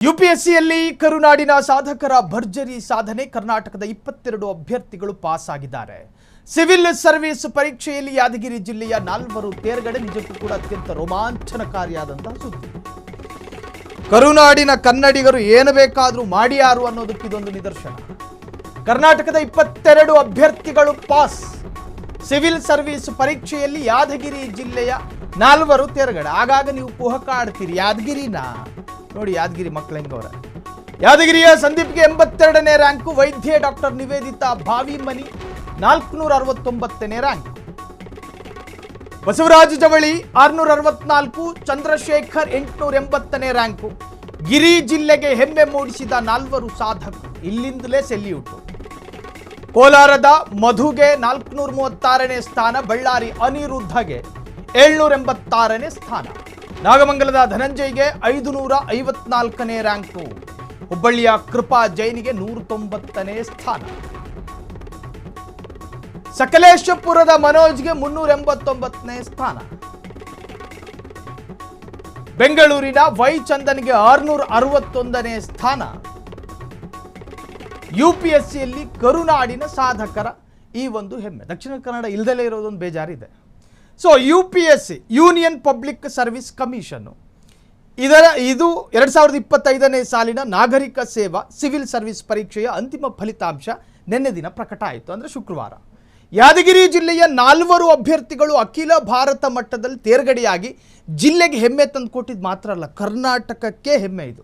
ಯುಪಿಎಸ್ಸಿಯಲ್ಲಿ ಕರುನಾಡಿನ ಸಾಧಕರ ಭರ್ಜರಿ ಸಾಧನೆ. ಕರ್ನಾಟಕದ 22 ಅಭ್ಯರ್ಥಿಗಳು ಪಾಸ್ ಆಗಿದ್ದಾರೆ. ಸಿವಿಲ್ ಸರ್ವಿಸ್ ಪರೀಕ್ಷೆಯಲ್ಲಿ ಯಾದಗಿರಿ ಜಿಲ್ಲೆಯ 4 ತೇರ್ಗಡೆ ನಿಜಕ್ಕೂ ಕೂಡ ಅತ್ಯಂತ ರೋಮಾಂಚನಕಾರಿಯಾದಂತಹ ಸುದ್ದಿ. ಕರುನಾಡಿನ ಕನ್ನಡಿಗರು ಏನು ಬೇಕಾದರೂ ಮಾಡಿಯಾರು ಅನ್ನೋದಕ್ಕೆ ಇದೊಂದು ನಿದರ್ಶನ. ಕರ್ನಾಟಕದ 22 ಅಭ್ಯರ್ಥಿಗಳು ಪಾಸ್. ಸಿವಿಲ್ ಸರ್ವಿಸ್ ಪರೀಕ್ಷೆಯಲ್ಲಿ ಯಾದಗಿರಿ ಜಿಲ್ಲೆಯ 4 ತೇರ್ಗಡೆ. ಆಗಾಗ ನೀವು ಕುಹಕ ಆಡ್ತೀರಿ, ಯಾದಗಿರಿನ ನೋಡಿ, ಯಾದಗಿರಿ ಮಕ್ಕಳು ಹೆಂಗವರ. ಯಾದಗಿರಿಯ ಸಂದೀಪ್ಗೆ 82ನೇ ರ್ಯಾಂಕು. ವೈದ್ಯೆ ಡಾಕ್ಟರ್ ನಿವೇದಿತಾ ಭಾವಿಮನಿ 469ನೇ ರ್ಯಾಂಕ್. ಬಸವರಾಜ ಜವಳಿ 664, ಚಂದ್ರಶೇಖರ್ 880ನೇ ರ್ಯಾಂಕು. ಗಿರಿ ಜಿಲ್ಲೆಗೆ ಹೆಮ್ಮೆ ಮೂಡಿಸಿದ 4 ಸಾಧಕರು. ಇಲ್ಲಿಂದಲೇ ಸೆಲ್ಯೂಟು. ಕೋಲಾರದ ಮಧುಗೆ 436ನೇ ಸ್ಥಾನ. ಬಳ್ಳಾರಿ ಅನಿರುದ್ಧಗೆ 786ನೇ ಸ್ಥಾನ. ನಾಗಮಂಗಲದ ಧನಂಜಯ್ಗೆ 554ನೇ ರ್ಯಾಂಕು. ಹುಬ್ಬಳ್ಳಿಯ ಕೃಪಾ ಜೈನಿಗೆ 190ನೇ ಸ್ಥಾನ. ಸಕಲೇಶಪುರದ ಮನೋಜ್ಗೆ 389ನೇ ಸ್ಥಾನ. ಬೆಂಗಳೂರಿನ ವೈ ಚಂದನ್ಗೆ 661ನೇ ಸ್ಥಾನ. ಯುಪಿಎಸ್ಸಿಯಲ್ಲಿ ಕರುನಾಡಿನ ಸಾಧಕರ ಈ ಒಂದು ಹೆಮ್ಮೆ. ದಕ್ಷಿಣ ಕನ್ನಡ ಇಲ್ದಲೇ ಇರೋದೊಂದು ಬೇಜಾರಿದೆ. So UPSC, union public service commission, ಇದು 2025ನೇ ಸಾಲಿನ ನಾಗರಿಕ ಸೇವಾ ಸಿವಿಲ್ ಸರ್ವಿಸ್ ಪರೀಕ್ಷೆಯ ಅಂತಿಮ ಫಲಿತಾಂಶ ನಿನ್ನೆ ದಿನ ಪ್ರಕಟ ಆಯಿತು, ಅಂದರೆ ಶುಕ್ರವಾರ. ಯಾದಗಿರಿ ಜಿಲ್ಲೆಯ 4 ಅಭ್ಯರ್ಥಿಗಳು ಅಖಿಲ ಭಾರತ ಮಟ್ಟದಲ್ಲಿ ತೇರ್ಗಡೆಯಾಗಿ ಜಿಲ್ಲೆಗೆ ಹೆಮ್ಮೆ ತಂದುಕೊಟ್ಟಿದ್ದು ಮಾತ್ರ ಅಲ್ಲ, ಕರ್ನಾಟಕಕ್ಕೆ ಹೆಮ್ಮೆ ಇದು.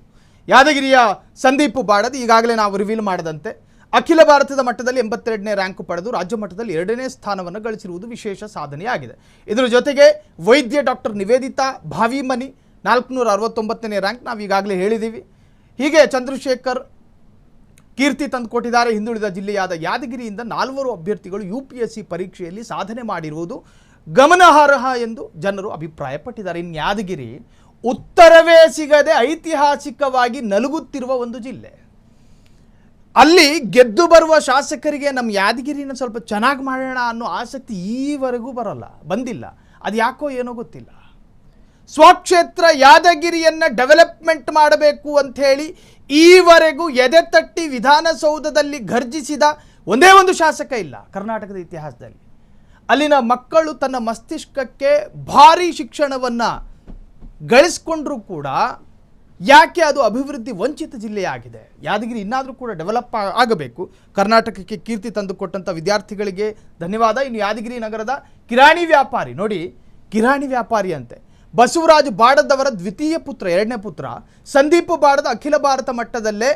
ಯಾದಗಿರಿಯ ಸಂದೀಪ್ ಬಾಡದ್ ಈಗಾಗಲೇ ನಾವು ರಿವೀಲ್ ಮಾಡದಂತೆ ಅಖಿಲ ಭಾರತದ ಮಟ್ಟದಲ್ಲಿ 82ನೇ ರ್ಯಾಂಕು ಪಡೆದು ರಾಜ್ಯ ಮಟ್ಟದಲ್ಲಿ 2ನೇ ಸ್ಥಾನವನ್ನು ಗಳಿಸಿರುವುದು ವಿಶೇಷ ಸಾಧನೆಯಾಗಿದೆ. ಇದರ ಜೊತೆಗೆ ವೈದ್ಯೆ ಡಾಕ್ಟರ್ ನಿವೇದಿತಾ ಭಾವಿಮನಿ 469ನೇ ರ್ಯಾಂಕ್ ನಾವು ಈಗಾಗಲೇ ಹೇಳಿದ್ದೀವಿ. ಹೀಗೆ ಚಂದ್ರಶೇಖರ್ ಕೀರ್ತಿ ತಂದುಕೊಟ್ಟಿದ್ದಾರೆ. ಹಿಂದುಳಿದ ಜಿಲ್ಲೆಯಾದ ಯಾದಗಿರಿಯಿಂದ 4 ಅಭ್ಯರ್ಥಿಗಳು ಯುಪಿಎಸ್ಸಿ ಪರೀಕ್ಷೆಯಲ್ಲಿ ಸಾಧನೆ ಮಾಡಿರುವುದು ಗಮನಾರ್ಹ ಎಂದು ಜನರು ಅಭಿಪ್ರಾಯಪಟ್ಟಿದ್ದಾರೆ. ಇನ್ನು ಯಾದಗಿರಿ ಉತ್ತರವೇ ಸಿಗದೆ ಐತಿಹಾಸಿಕವಾಗಿ ನಲುಗುತ್ತಿರುವ ಒಂದು ಜಿಲ್ಲೆ. ಅಲ್ಲಿ ಗೆದ್ದು ಬರುವ ಶಾಸಕರಿಗೆ ನಮ್ಮ ಯಾದಗಿರಿನ ಸ್ವಲ್ಪ ಚೆನ್ನಾಗಿ ಮಾಡೋಣ ಅನ್ನೋ ಆಸಕ್ತಿ ಈವರೆಗೂ ಬಂದಿಲ್ಲ. ಅದು ಯಾಕೋ ಏನೋ ಗೊತ್ತಿಲ್ಲ. ಸ್ವಕ್ಷೇತ್ರ ಯಾದಗಿರಿಯನ್ನು ಡೆವಲಪ್ಮೆಂಟ್ ಮಾಡಬೇಕು ಅಂಥೇಳಿ ಈವರೆಗೂ ಎದೆ ತಟ್ಟಿ ವಿಧಾನಸೌಧದಲ್ಲಿ ಘರ್ಜಿಸಿದ ಒಂದೇ ಒಂದು ಶಾಸಕ ಇಲ್ಲ ಕರ್ನಾಟಕದ ಇತಿಹಾಸದಲ್ಲಿ. ಅಲ್ಲಿನ ಮಕ್ಕಳು ತನ್ನ ಮಸ್ತಿಷ್ಕಕ್ಕೆ ಭಾರಿ ಶಿಕ್ಷಣವನ್ನು ಗಳಿಸ್ಕೊಂಡ್ರೂ ಕೂಡ ಯಾಕೆ ಅದು ಅಭಿವೃದ್ಧಿ ವಂಚಿತ ಜಿಲ್ಲೆಯಾಗಿದೆ. ಯಾದಗಿರಿ ಇನ್ನಾದರೂ ಕೂಡ ಡೆವಲಪ್ ಆಗಬೇಕು. ಕರ್ನಾಟಕಕ್ಕೆ ಕೀರ್ತಿ ತಂದುಕೊಟ್ಟಂಥ ವಿದ್ಯಾರ್ಥಿಗಳಿಗೆ ಧನ್ಯವಾದ. ಇನ್ನು ಯಾದಗಿರಿ ನಗರದ ಕಿರಾಣಿ ವ್ಯಾಪಾರಿ ನೋಡಿ, ಕಿರಾಣಿ ವ್ಯಾಪಾರಿ ಅಂತೆ ಬಸವರಾಜ್ ಬಾಡದ್ ಅವರ ದ್ವಿತೀಯ ಪುತ್ರ, 2ನೇ ಪುತ್ರ ಸಂದೀಪ್ ಬಾಡದ್ ಅಖಿಲ ಭಾರತ ಮಟ್ಟದಲ್ಲೇ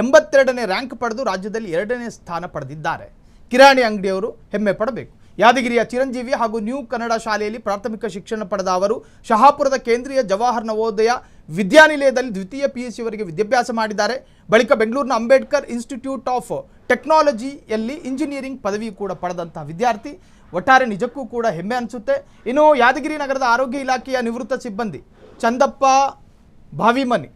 82ನೇ ರ್ಯಾಂಕ್ ಪಡೆದು ರಾಜ್ಯದಲ್ಲಿ 2ನೇ ಸ್ಥಾನ ಪಡೆದಿದ್ದಾರೆ. ಕಿರಾಣಿ ಅಂಗಡಿಯವರು ಹೆಮ್ಮೆ ಪಡಬೇಕು. ಯಾದಗಿರಿಯ ಚಿರಂಜೀವಿ ಹಾಗೂ ನ್ಯೂ ಕನ್ನಡ ಶಾಲೆಯಲ್ಲಿ ಪ್ರಾಥಮಿಕ ಶಿಕ್ಷಣ ಪಡೆದ ಅವರು ಶಹಾಪುರದ ಕೇಂದ್ರೀಯ ಜವಾಹರ್ ನವೋದಯ ವಿದ್ಯಾನಿಲಯದಲ್ಲಿ ದ್ವಿತೀಯ PUCವರೆಗೆ ವಿದ್ಯಾಭ್ಯಾಸ ಮಾಡಿದ್ದಾರೆ. ಬಳಿಕ ಬೆಂಗಳೂರಿನ ಅಂಬೇಡ್ಕರ್ ಇನ್ಸ್ಟಿಟ್ಯೂಟ್ ಆಫ್ ಟೆಕ್ನಾಲಜಿಯಲ್ಲಿ ಇಂಜಿನಿಯರಿಂಗ್ ಪದವಿ ಕೂಡ ಪಡೆದಂತಹ ವಿದ್ಯಾರ್ಥಿ. ಒಟ್ಟಾರೆ ನಿಜಕ್ಕೂ ಕೂಡ ಹೆಮ್ಮೆ ಅನಿಸುತ್ತೆ. ಇನ್ನು ಯಾದಗಿರಿ ನಗರದ ಆರೋಗ್ಯ ಇಲಾಖೆಯ ನಿವೃತ್ತ ಸಿಬ್ಬಂದಿ ಚಂದಪ್ಪ ಭಾವಿಮನಿ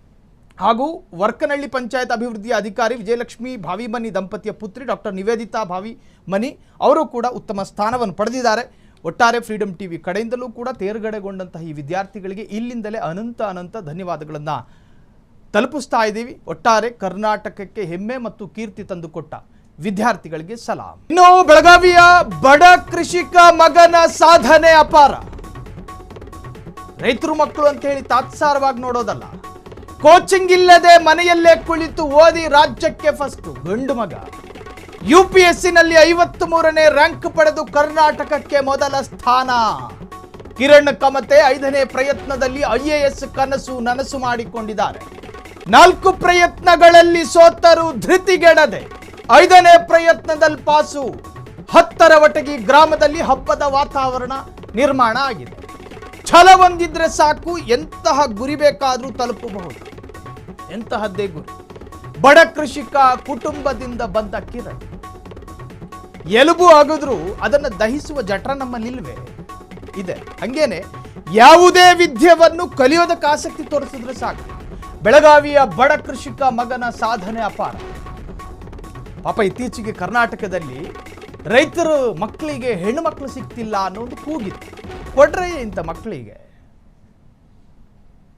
ಹಾಗೂ ವರ್ಕನಹಳ್ಳಿ ಪಂಚಾಯತ್ ಅಭಿವೃದ್ಧಿಯ ಅಧಿಕಾರಿ ವಿಜಯಲಕ್ಷ್ಮಿ ಭಾವಿಮನಿ ದಂಪತಿಯ ಪುತ್ರಿ ಡಾಕ್ಟರ್ ನಿವೇದಿತಾ ಭಾವಿಮನಿ ಅವರು ಕೂಡ ಉತ್ತಮ ಸ್ಥಾನವನ್ನು ಪಡೆದಿದ್ದಾರೆ. ಒಟ್ಟಾರೆ ಫ್ರೀಡಮ್ ಟಿವಿ ಕಡೆಯಿಂದಲೂ ಕೂಡ ತೇರ್ಗಡೆಗೊಂಡಂತಹ ಈ ವಿದ್ಯಾರ್ಥಿಗಳಿಗೆ ಇಲ್ಲಿಂದಲೇ ಅನಂತ ಧನ್ಯವಾದಗಳನ್ನು ತಲುಪಿಸ್ತಾ ಇದ್ದೀವಿ. ಒಟ್ಟಾರೆ ಕರ್ನಾಟಕಕ್ಕೆ ಹೆಮ್ಮೆ ಮತ್ತು ಕೀರ್ತಿ ತಂದುಕೊಟ್ಟ ವಿದ್ಯಾರ್ಥಿಗಳಿಗೆ ಸಲಾಂ. ಇನ್ನು ಬೆಳಗಾವಿಯ ಬಡ ಕೃಷಿಕ ಮಗನ ಸಾಧನೆ ಅಪಾರ. ರೈತರು ಮಕ್ಕಳು ಅಂತ ಹೇಳಿ ತಾತ್ಸಾರವಾಗಿ ನೋಡೋದಲ್ಲ, ಕೋಚಿಂಗ್ ಇಲ್ಲದೆ ಮನೆಯಲ್ಲೇ ಕುಳಿತು ಓದಿ ರಾಜ್ಯಕ್ಕೆ ಫಸ್ಟ್ ಗಂಡು ಮಗ. ಯುಪಿಎಸ್ಸಿನಲ್ಲಿ 53ನೇ ರ್ಯಾಂಕ್ ಪಡೆದು ಕರ್ನಾಟಕಕ್ಕೆ ಮೊದಲ ಸ್ಥಾನ. ಕಿರಣ್ ಕಮತೆ 5ನೇ ಪ್ರಯತ್ನದಲ್ಲಿ IAS ಕನಸು ನನಸು ಮಾಡಿಕೊಂಡಿದ್ದಾರೆ. 4 ಪ್ರಯತ್ನಗಳಲ್ಲಿ ಸೋತರು ಧೃತಿಗೆಡದೆ 5ನೇ ಪ್ರಯತ್ನದಲ್ಲಿ ಪಾಸು. 10ರ ವಟಗಿ ಗ್ರಾಮದಲ್ಲಿ ಹಬ್ಬದ ವಾತಾವರಣ ನಿರ್ಮಾಣ ಆಗಿದೆ. ಛಲ ಹೊಂದಿದ್ರೆ ಸಾಕು, ಎಂತಹ ಗುರಿ ಬೇಕಾದರೂ ತಲುಪಬಹುದು. ಎಂತಹದ್ದೇ ಗುರಿ. ಬಡ ಕೃಷಿಕ ಕುಟುಂಬದಿಂದ ಬಂದ ಕಿರಣ್ ಎಲುಬು ಅಗದ್ರು ಅದನ್ನು ದಹಿಸುವ ಜಠರ ನಮ್ಮಲ್ಲಿಲ್ವೇ ಇದೆ. ಹಂಗೇನೆ ಯಾವುದೇ ವಿದ್ಯೆಯನ್ನು ಕಲಿಯೋದಕ್ಕೆ ಆಸಕ್ತಿ ತೋರಿಸಿದ್ರೆ ಸಾಕು. ಬೆಳಗಾವಿಯ ಬಡ ಕೃಷಿಕ ಮಗನ ಸಾಧನೆ ಅಪಾರ. ಪಾಪ ಇತ್ತೀಚೆಗೆ ಕರ್ನಾಟಕದಲ್ಲಿ ರೈತರು ಮಕ್ಕಳಿಗೆ ಹೆಣ್ಣು ಮಕ್ಕಳು ಸಿಗ್ತಿಲ್ಲ ಅನ್ನೋದು ಕೂಗಿತ್ತು. ಕೊಡ್ರೆ ಇಂಥ ಮಕ್ಕಳಿಗೆ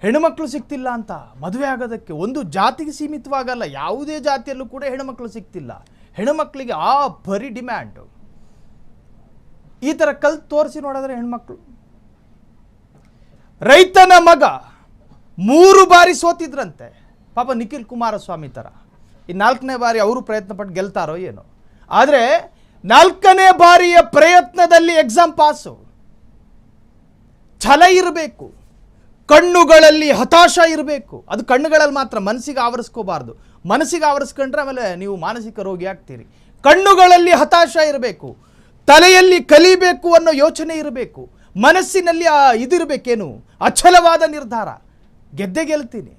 ಹೆಣ್ಣುಮಕ್ಕಳು ಸಿಗ್ತಿಲ್ಲ ಅಂತ ಮದುವೆ ಆಗೋದಕ್ಕೆ. ಒಂದು ಜಾತಿಗೆ ಸೀಮಿತವಾಗಲ್ಲ, ಯಾವುದೇ ಜಾತಿಯಲ್ಲೂ ಕೂಡ ಹೆಣ್ಣುಮಕ್ಕಳು ಸಿಗ್ತಿಲ್ಲ. ಹೆಣ್ಣುಮಕ್ಕಳಿಗೆ ಆ ಬರೀ ಡಿಮ್ಯಾಂಡು. ಈ ಥರ ಕಲ್ತು ತೋರಿಸಿ ನೋಡಿದ್ರೆ ಹೆಣ್ಮಕ್ಳು. ರೈತನ ಮಗ 3 ಬಾರಿ ಸೋತಿದ್ರಂತೆ ಪಾಪ, ನಿಖಿಲ್ ಕುಮಾರಸ್ವಾಮಿ ಥರ. ಈ 4ನೇ ಬಾರಿ ಅವರು ಪ್ರಯತ್ನ ಪಟ್ಟು ಗೆಲ್ತಾರೋ ಏನೋ. ಆದರೆ 4ನೇ ಬಾರಿಯ ಪ್ರಯತ್ನದಲ್ಲಿ ಎಕ್ಸಾಮ್ ಪಾಸು. ಛಲ ಇರಬೇಕು, ಕಣ್ಣುಗಳಲ್ಲಿ ಹತಾಶ ಇರಬೇಕು. ಅದು ಕಣ್ಣುಗಳಲ್ಲಿ ಮಾತ್ರ, ಮನಸ್ಸಿಗೆ ಆವರಿಸ್ಕೋಬಾರ್ದು. ಮನಸ್ಸಿಗೆ ಆವರಿಸ್ಕೊಂಡ್ರೆ ಆಮೇಲೆ ನೀವು ಮಾನಸಿಕ ರೋಗಿ ಆಗ್ತೀರಿ. ಕಣ್ಣುಗಳಲ್ಲಿ ಹತಾಶ ಇರಬೇಕು, ತಲೆಯಲ್ಲಿ ಕಲಿಬೇಕು ಅನ್ನೋ ಯೋಚನೆ ಇರಬೇಕು, ಮನಸ್ಸಿನಲ್ಲಿ ಇದಿರಬೇಕೇನು, ಅಚಲವಾದ ನಿರ್ಧಾರ, ಗೆದ್ದೆ ಗೆಲ್ತೀನಿ.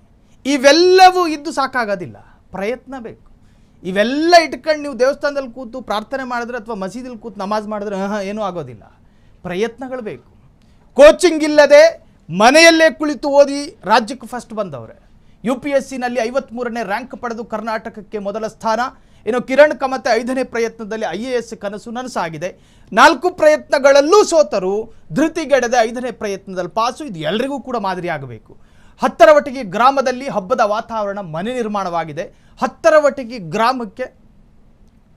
ಇವೆಲ್ಲವೂ ಇದ್ದು ಸಾಕಾಗೋದಿಲ್ಲ, ಪ್ರಯತ್ನ ಬೇಕು. ಇವೆಲ್ಲ ಇಟ್ಕೊಂಡು ನೀವು ದೇವಸ್ಥಾನದಲ್ಲಿ ಕೂತು ಪ್ರಾರ್ಥನೆ ಮಾಡಿದ್ರೆ ಅಥವಾ ಮಸೀದಿಲಿ ಕೂತು ನಮಾಜ್ ಮಾಡಿದ್ರೆ ಏನೂ ಆಗೋದಿಲ್ಲ. ಪ್ರಯತ್ನಗಳು ಬೇಕು. ಕೋಚಿಂಗ್ ಇಲ್ಲದೆ ಮನೆಯಲ್ಲೇ ಕುಳಿತು ಓದಿ ರಾಜ್ಯಕ್ಕೆ ಫಸ್ಟ್ ಬಂದವ್ರೆ. UPSCನಲ್ಲಿ 53ನೇ ರ್ಯಾಂಕ್ ಪಡೆದು ಕರ್ನಾಟಕಕ್ಕೆ ಮೊದಲ ಸ್ಥಾನ. ಇನ್ನು ಕಿರಣ್ ಕಮತೆ 5ನೇ ಪ್ರಯತ್ನದಲ್ಲಿ IAS ಕನಸು ನನಸಾಗಿದೆ. 4 ಪ್ರಯತ್ನಗಳಲ್ಲೂ ಸೋತರು, ಧೃತಿಗೆಡದೆ 5ನೇ ಪ್ರಯತ್ನದಲ್ಲಿ ಪಾಸು. ಇದು ಎಲ್ಲರಿಗೂ ಕೂಡ ಮಾದರಿಯಾಗಬೇಕು. ಹತ್ತರವಟಗಿ ಗ್ರಾಮದಲ್ಲಿ ಹಬ್ಬದ ವಾತಾವರಣ, ಮನೆ ನಿರ್ಮಾಣವಾಗಿದೆ. ಹತ್ತರವಟಗಿ ಗ್ರಾಮಕ್ಕೆ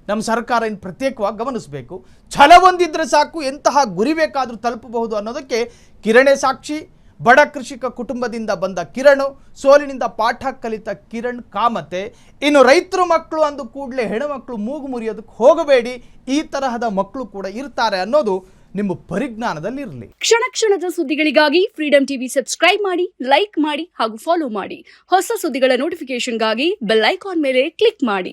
ನಮ್ಮ ಸರ್ಕಾರ ಇನ್ನು ಪ್ರತ್ಯೇಕವಾಗಿ ಗಮನಿಸಬೇಕು. ಛಲ ಹೊಂದಿದ್ರೆ ಸಾಕು, ಎಂತಹ ಗುರಿ ಬೇಕಾದರೂ ತಲುಪಬಹುದು ಅನ್ನೋದಕ್ಕೆ ಕಿರಣೇ ಸಾಕ್ಷಿ. ಬಡ ಕೃಷಿಕ ಕುಟುಂಬದಿಂದ ಬಂದ ಕಿರಣ್, ಸೋಲಿನಿಂದ ಪಾಠ ಕಲಿತ ಕಿರಣ್ ಕಾಮತೆ. ಇನ್ನು ರೈತರು ಮಕ್ಕಳು ಅಂದು ಕೂಡಲೇ ಹೆಣ್ಣುಮಕ್ಕಳು ಮೂಗು ಮುರಿಯೋದಕ್ಕೆ ಹೋಗಬೇಡಿ. ಈ ತರಹದ ಮಕ್ಕಳು ಕೂಡ ಇರ್ತಾರೆ ಅನ್ನೋದು ನಿಮ್ಮ ಪರಿಜ್ಞಾನದಲ್ಲಿರಲಿ. ಕ್ಷಣ ಕ್ಷಣದ ಸುದ್ದಿಗಳಿಗಾಗಿ ಫ್ರೀಡಂ ಟಿವಿ ಸಬ್ಸ್ಕ್ರೈಬ್ ಮಾಡಿ, ಲೈಕ್ ಮಾಡಿ ಹಾಗೂ ಫಾಲೋ ಮಾಡಿ. ಹೊಸ ಸುದ್ದಿಗಳ ನೋಟಿಫಿಕೇಶನ್ಗಾಗಿ ಬೆಲ್ ಐಕಾನ್ ಮೇಲೆ ಕ್ಲಿಕ್ ಮಾಡಿ.